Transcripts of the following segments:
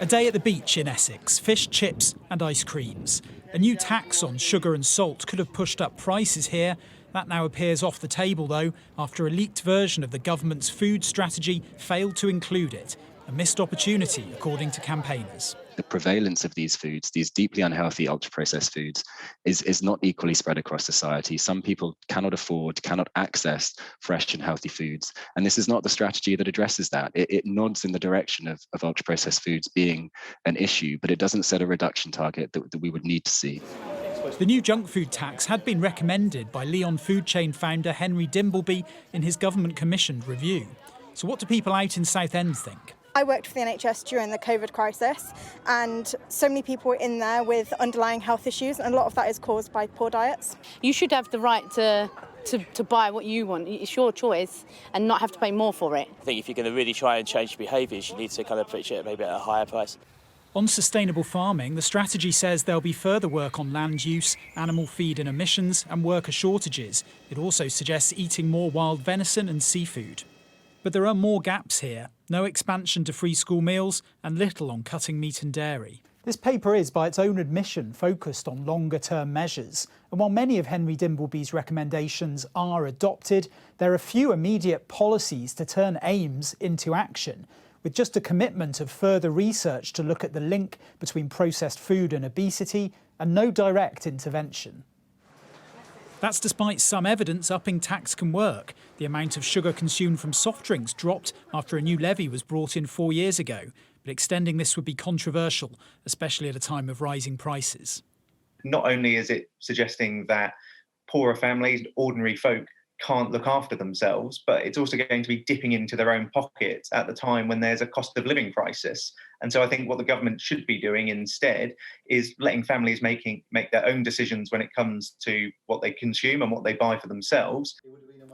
A day at the beach in Essex, fish, chips and ice creams. A new tax on sugar and salt could have pushed up prices here. That now appears off the table, though, after a leaked version of the government's food strategy failed to include it. A missed opportunity, according to campaigners. The prevalence of these foods, these deeply unhealthy ultra-processed foods, is not equally spread across society. Some people cannot afford, cannot access fresh and healthy foods. And this is not the strategy that addresses that. It nods in the direction of ultra-processed foods being an issue, but it doesn't set a reduction target that we would need to see. The new junk food tax had been recommended by Leon food chain founder Henry Dimbleby in his government-commissioned review. So what do people out in Southend think? I worked for the NHS during the COVID crisis, and so many people were in there with underlying health issues, and a lot of that is caused by poor diets. You should have the right to buy what you want. It's your choice and not have to pay more for it. I think if you're going to really try and change behaviours, you need to kind of pitch it maybe at a higher price. On sustainable farming, the strategy says there'll be further work on land use, animal feed and emissions, and worker shortages. It also suggests eating more wild venison and seafood. But there are more gaps here. No expansion to free school meals and little on cutting meat and dairy. This paper is, by its own admission, focused on longer-term measures. And while many of Henry Dimbleby's recommendations are adopted, there are few immediate policies to turn aims into action, with just a commitment of further research to look at the link between processed food and obesity and no direct intervention. That's despite some evidence upping tax can work. The amount of sugar consumed from soft drinks dropped after a new levy was brought in 4 years ago. But extending this would be controversial, especially at a time of rising prices. Not only is it suggesting that poorer families, ordinary folk, can't look after themselves, but it's also going to be dipping into their own pockets at the time when there's a cost of living crisis. And so I think what the government should be doing instead is letting families make their own decisions when it comes to what they consume and what they buy for themselves.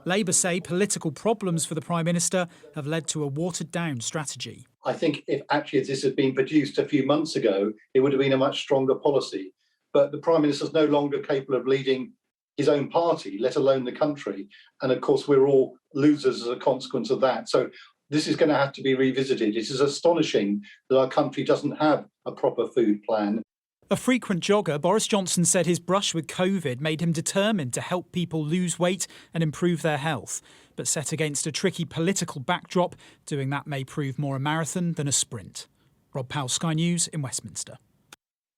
Labour say political problems for the Prime Minister have led to a watered-down strategy. I think if this had been produced a few months ago, it would have been a much stronger policy. But the Prime Minister is no longer capable of leading his own party, let alone the country. And of course, we're all losers as a consequence of that. So this is going to have to be revisited. It is astonishing that our country doesn't have a proper food plan. A frequent jogger, Boris Johnson said his brush with COVID made him determined to help people lose weight and improve their health. But set against a tricky political backdrop, doing that may prove more a marathon than a sprint. Rob Powell, Sky News in Westminster.